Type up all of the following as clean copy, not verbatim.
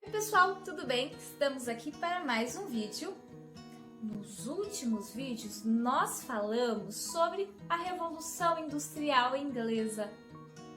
Oi pessoal, tudo bem? Estamos aqui para mais um vídeo. Nos últimos vídeos nós falamos sobre a Revolução Industrial Inglesa.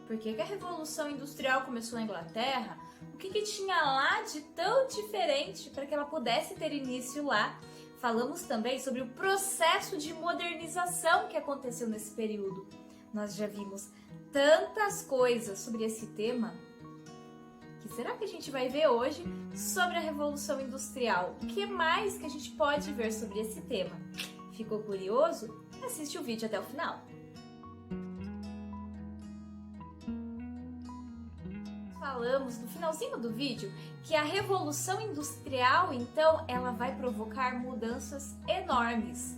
Por que a Revolução Industrial começou na Inglaterra? O que tinha lá de tão diferente para que ela pudesse ter início lá? Falamos também sobre o processo de modernização que aconteceu nesse período. Nós já vimos tantas coisas sobre esse tema. O que será que a gente vai ver hoje sobre a Revolução Industrial? O que mais que a gente pode ver sobre esse tema? Ficou curioso? Assiste o vídeo até o final. Falamos no finalzinho do vídeo que a Revolução Industrial, então, ela vai provocar mudanças enormes.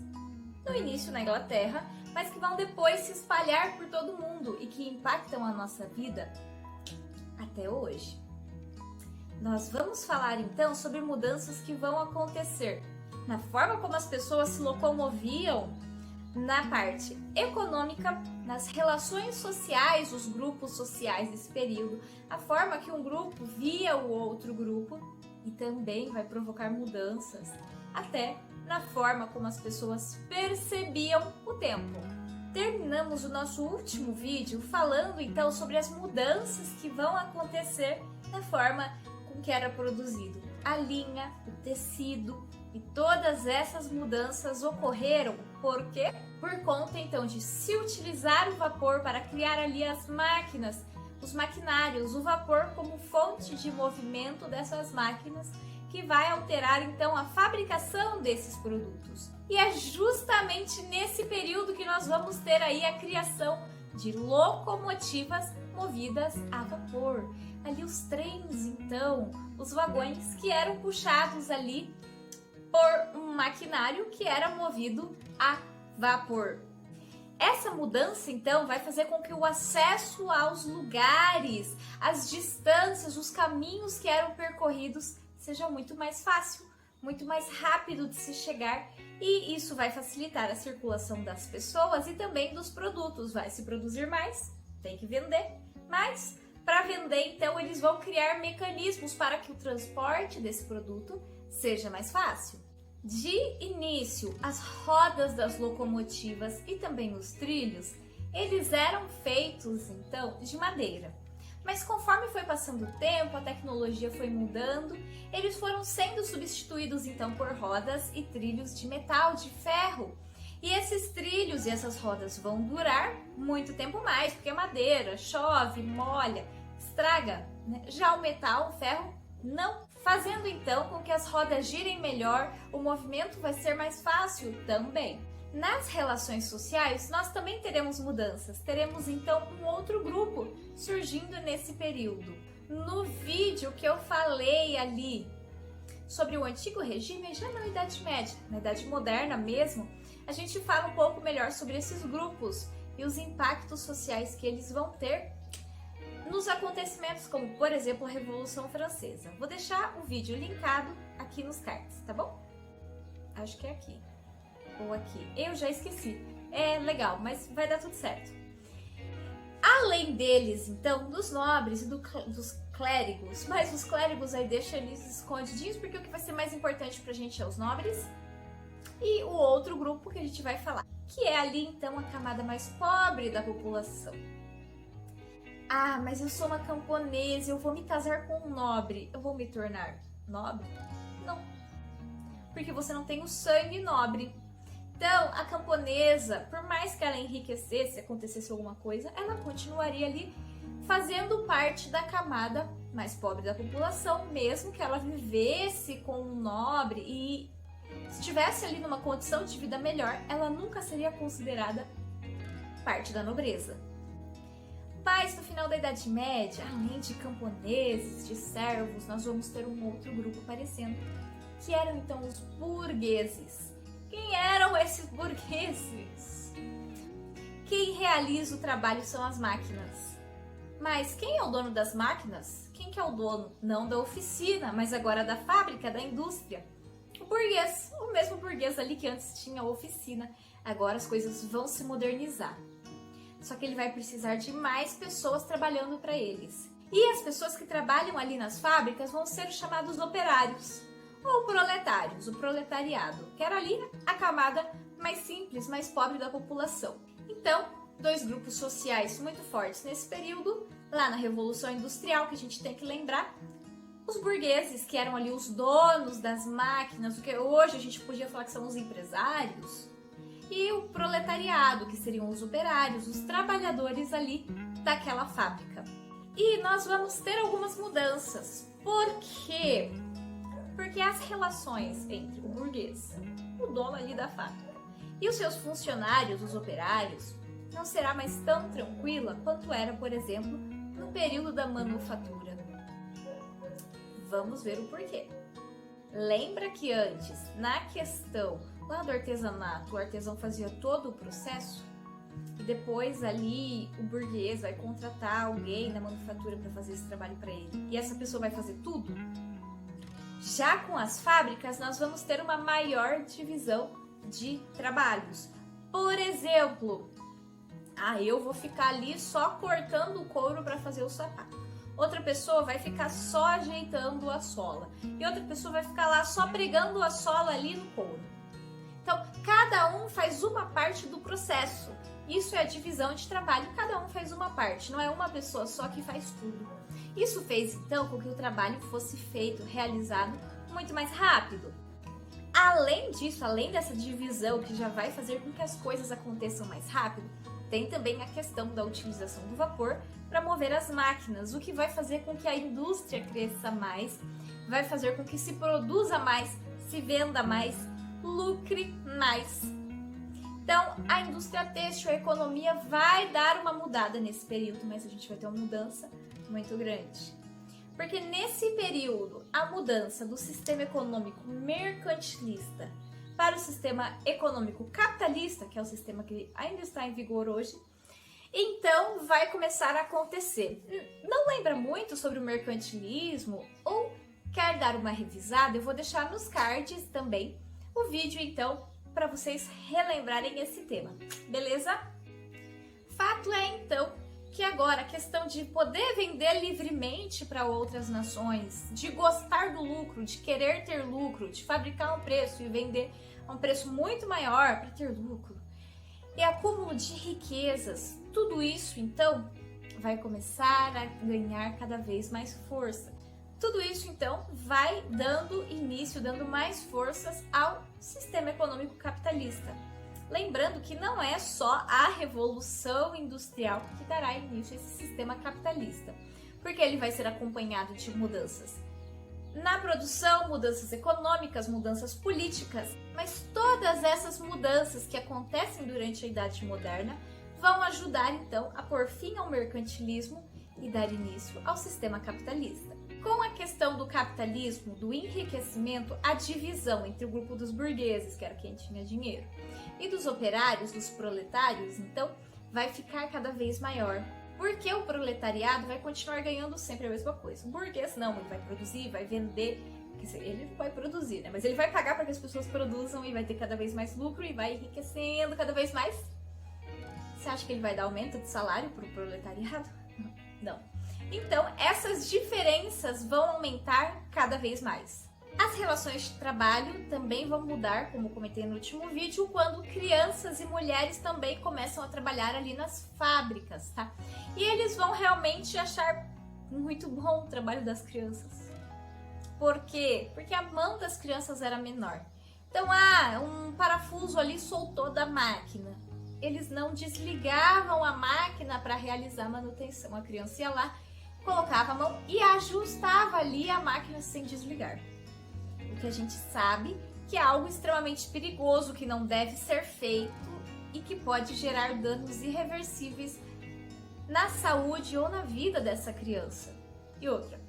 No início na Inglaterra, mas que vão depois se espalhar por todo o mundo e que impactam a nossa vida até hoje. Nós vamos falar então sobre mudanças que vão acontecer na forma como as pessoas se locomoviam, na parte econômica, nas relações sociais, os grupos sociais desse período, a forma que um grupo via o outro grupo e também vai provocar mudanças até na forma como as pessoas percebiam o tempo. Terminamos o nosso último vídeo falando então sobre as mudanças que vão acontecer na forma com que era produzido a linha, o tecido, e todas essas mudanças ocorreram por quê? Por conta então de se utilizar o vapor para criar ali as máquinas, os maquinários, o vapor como fonte de movimento dessas máquinas que vai alterar então a fabricação desses produtos. E é justamente nesse período que nós vamos ter aí a criação de locomotivas movidas a vapor. Ali os trens, então, os vagões que eram puxados ali por um maquinário que era movido a vapor. Essa mudança, então, vai fazer com que o acesso aos lugares, as distâncias, os caminhos que eram percorridos seja muito mais fácil, muito mais rápido de se chegar, e isso vai facilitar a circulação das pessoas e também dos produtos. Vai se produzir mais, tem que vender mais. Para vender, então, eles vão criar mecanismos para que o transporte desse produto seja mais fácil. De início, as rodas das locomotivas e também os trilhos, eles eram feitos, então, de madeira. Mas conforme foi passando o tempo, a tecnologia foi mudando, eles foram sendo substituídos, então, por rodas e trilhos de metal, de ferro. E esses trilhos e essas rodas vão durar muito tempo mais, porque a madeira chove, molha, estraga, né? Já o metal, o ferro, não. Fazendo então com que as rodas girem melhor, o movimento vai ser mais fácil também. Nas relações sociais, nós também teremos mudanças. Teremos então um outro grupo surgindo nesse período. No vídeo que eu falei ali sobre o antigo regime, já na Idade Média, na Idade Moderna mesmo, a gente fala um pouco melhor sobre esses grupos e os impactos sociais que eles vão ter nos acontecimentos, como por exemplo a Revolução Francesa. Vou deixar o vídeo linkado aqui nos cards, tá bom? Acho que é aqui ou aqui. Eu já esqueci. É legal, mas vai dar tudo certo. Além deles, então, dos nobres e dos clérigos, mas os clérigos aí deixa eles escondidinhos, porque o que vai ser mais importante pra gente é os nobres e o outro grupo que a gente vai falar, que é ali então a camada mais pobre da população. Ah, mas eu sou uma camponesa, eu vou me casar com um nobre, eu vou me tornar nobre? Não, porque você não tem o sangue nobre. Então, a camponesa, por mais que ela enriquecesse, acontecesse alguma coisa, ela continuaria ali fazendo parte da camada mais pobre da população, mesmo que ela vivesse com um nobre e estivesse ali numa condição de vida melhor, ela nunca seria considerada parte da nobreza. Mas no final da Idade Média, além de camponeses, de servos, nós vamos ter um outro grupo aparecendo, que eram então os burgueses. Quem eram esses burgueses? Quem realiza o trabalho são as máquinas. Mas quem é o dono das máquinas? Quem que é o dono? Não da oficina, mas agora da fábrica, da indústria. O burguês, o mesmo burguês ali que antes tinha a oficina. Agora as coisas vão se modernizar. Só que ele vai precisar de mais pessoas trabalhando para eles. E as pessoas que trabalham ali nas fábricas vão ser chamados operários ou proletários, o proletariado, que era ali a camada mais simples, mais pobre da população. Então, dois grupos sociais muito fortes nesse período, lá na Revolução Industrial, que a gente tem que lembrar, os burgueses, que eram ali os donos das máquinas, o que hoje a gente podia falar que são os empresários, e o proletariado, que seriam os operários, os trabalhadores ali daquela fábrica. E nós vamos ter algumas mudanças. Por quê? Porque as relações entre o burguês, o dono ali da fábrica, e os seus funcionários, os operários, não será mais tão tranquila quanto era, por exemplo, no período da manufatura. Vamos ver o porquê. Lembra que antes, na questão lá do artesanato, o artesão fazia todo o processo? E depois ali o burguês vai contratar alguém na manufatura para fazer esse trabalho para ele. E essa pessoa vai fazer tudo? Já com as fábricas, nós vamos ter uma maior divisão de trabalhos. Por exemplo, eu vou ficar ali só cortando o couro para fazer o sapato. Outra pessoa vai ficar só ajeitando a sola. E outra pessoa vai ficar lá só pregando a sola ali no couro. Então, cada um faz uma parte do processo. Isso é a divisão de trabalho, cada um faz uma parte, não é uma pessoa só que faz tudo. Isso fez, então, com que o trabalho fosse feito, realizado muito mais rápido. Além disso, além dessa divisão que já vai fazer com que as coisas aconteçam mais rápido, tem também a questão da utilização do vapor para mover as máquinas, o que vai fazer com que a indústria cresça mais, vai fazer com que se produza mais, se venda mais, lucre mais. Então, a indústria têxtil, a economia vai dar uma mudada nesse período, mas a gente vai ter uma mudança muito grande. Porque nesse período, a mudança do sistema econômico mercantilista para o sistema econômico capitalista, que é o sistema que ainda está em vigor hoje, então vai começar a acontecer. Não lembra muito sobre o mercantilismo ou quer dar uma revisada? Eu vou deixar nos cards também o vídeo, então, para vocês relembrarem esse tema, beleza? Fato é, então, que agora a questão de poder vender livremente para outras nações, de gostar do lucro, de querer ter lucro, de fabricar um preço e vender a um preço muito maior para ter lucro, e acúmulo de riquezas, tudo isso, então, vai começar a ganhar cada vez mais força. Tudo isso, então, vai dando início, dando mais forças ao sistema econômico capitalista. Lembrando que não é só a Revolução Industrial que dará início a esse sistema capitalista, porque ele vai ser acompanhado de mudanças na produção, mudanças econômicas, mudanças políticas, mas todas essas mudanças que acontecem durante a Idade Moderna vão ajudar, então, a pôr fim ao mercantilismo e dar início ao sistema capitalista. Com a questão do capitalismo, do enriquecimento, a divisão entre o grupo dos burgueses, que era quem tinha dinheiro, e dos operários, dos proletários, então, vai ficar cada vez maior. Porque o proletariado vai continuar ganhando sempre a mesma coisa. O burguês não, ele vai produzir, vai vender, ele vai produzir, né? Mas ele vai pagar para que as pessoas produzam e vai ter cada vez mais lucro e vai enriquecendo cada vez mais. Você acha que ele vai dar aumento de salário para o proletariado? Não. Então, essas diferenças vão aumentar cada vez mais. As relações de trabalho também vão mudar, como comentei no último vídeo, quando crianças e mulheres também começam a trabalhar ali nas fábricas, tá? E eles vão realmente achar muito bom o trabalho das crianças. Por quê? Porque a mão das crianças era menor. Então, um parafuso ali soltou da máquina. Eles não desligavam a máquina para realizar a manutenção. A criança ia lá, colocava a mão e ajustava ali a máquina sem desligar. O que a gente sabe que é algo extremamente perigoso, que não deve ser feito e que pode gerar danos irreversíveis na saúde ou na vida dessa criança. E outra,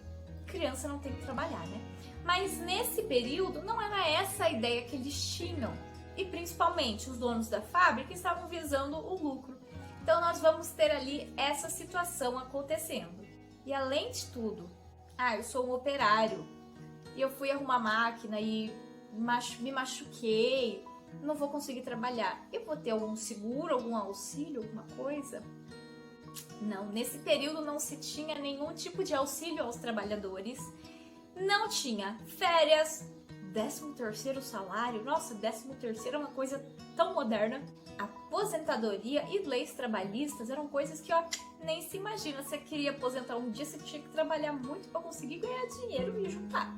criança não tem que trabalhar, né? Mas nesse período não era essa a ideia que eles tinham. E principalmente os donos da fábrica estavam visando o lucro. Então nós vamos ter ali essa situação acontecendo. E além de tudo, eu sou um operário e eu fui arrumar máquina e me machuquei, não vou conseguir trabalhar. Eu vou ter algum seguro, algum auxílio, alguma coisa? Não, nesse período não se tinha nenhum tipo de auxílio aos trabalhadores, não tinha férias, 13º salário, nossa, 13º é uma coisa tão moderna. Aposentadoria e leis trabalhistas eram coisas que, ó, nem se imagina. Você queria aposentar um dia, você tinha que trabalhar muito para conseguir ganhar dinheiro e juntar.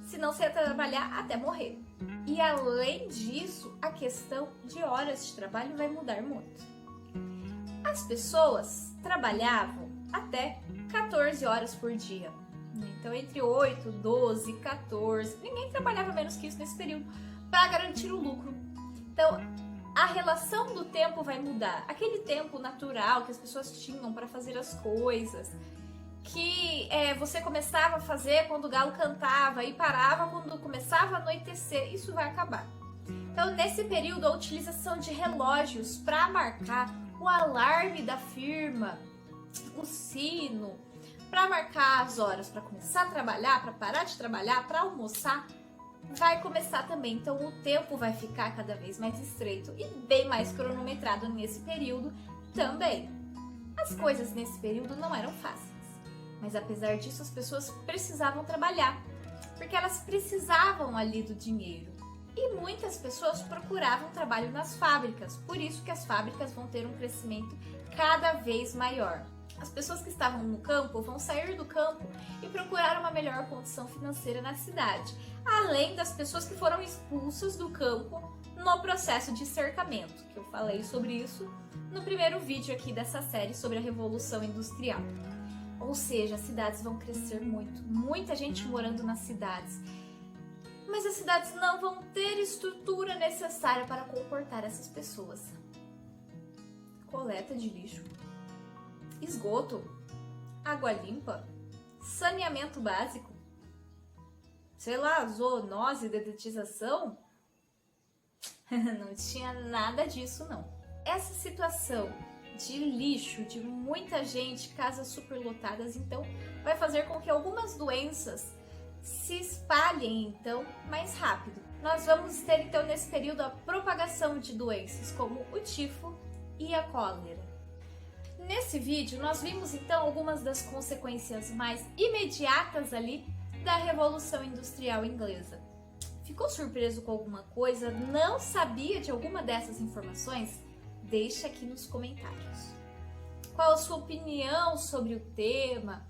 Senão você ia trabalhar até morrer. E além disso, a questão de horas de trabalho vai mudar muito. As pessoas trabalhavam até 14 horas por dia. Então, entre 8, 12, 14, ninguém trabalhava menos que isso nesse período para garantir o lucro. Então, a relação do tempo vai mudar. Aquele tempo natural que as pessoas tinham para fazer as coisas, que você começava a fazer quando o galo cantava e parava quando começava a anoitecer, isso vai acabar. Então, nesse período, a utilização de relógios para marcar o alarme da firma, o sino, para marcar as horas, para começar a trabalhar, para parar de trabalhar, para almoçar, vai começar também. Então o tempo vai ficar cada vez mais estreito e bem mais cronometrado nesse período também. As coisas nesse período não eram fáceis, mas apesar disso as pessoas precisavam trabalhar, porque elas precisavam ali do dinheiro. E muitas pessoas procuravam trabalho nas fábricas, por isso que as fábricas vão ter um crescimento cada vez maior. As pessoas que estavam no campo vão sair do campo e procurar uma melhor condição financeira na cidade, além das pessoas que foram expulsas do campo no processo de cercamento, que eu falei sobre isso no primeiro vídeo aqui dessa série sobre a Revolução Industrial. Ou seja, as cidades vão crescer muito, muita gente morando nas cidades, mas as cidades não vão ter estrutura necessária para comportar essas pessoas. Coleta de lixo, esgoto, água limpa, saneamento básico, sei lá, zoonose, dedetização, não tinha nada disso não. Essa situação de lixo, de muita gente, casas superlotadas, então vai fazer com que algumas doenças se espalhem então mais rápido. Nós vamos ter então nesse período a propagação de doenças como o tifo e a cólera. Nesse vídeo nós vimos então algumas das consequências mais imediatas ali da Revolução Industrial Inglesa. Ficou surpreso com alguma coisa? Não sabia de alguma dessas informações? Deixa aqui nos comentários. Qual a sua opinião sobre o tema?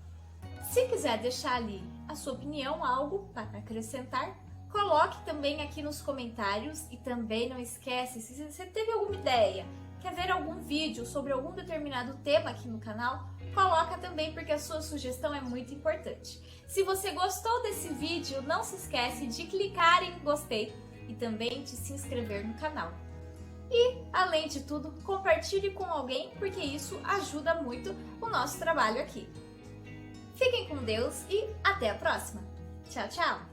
Se quiser deixar ali a sua opinião, algo para acrescentar, coloque também aqui nos comentários e também não esquece, se você teve alguma ideia, quer ver algum vídeo sobre algum determinado tema aqui no canal, coloca também porque a sua sugestão é muito importante. Se você gostou desse vídeo, não se esquece de clicar em gostei e também de se inscrever no canal. E, além de tudo, compartilhe com alguém porque isso ajuda muito o nosso trabalho aqui. Fiquem com Deus e até a próxima. Tchau, tchau!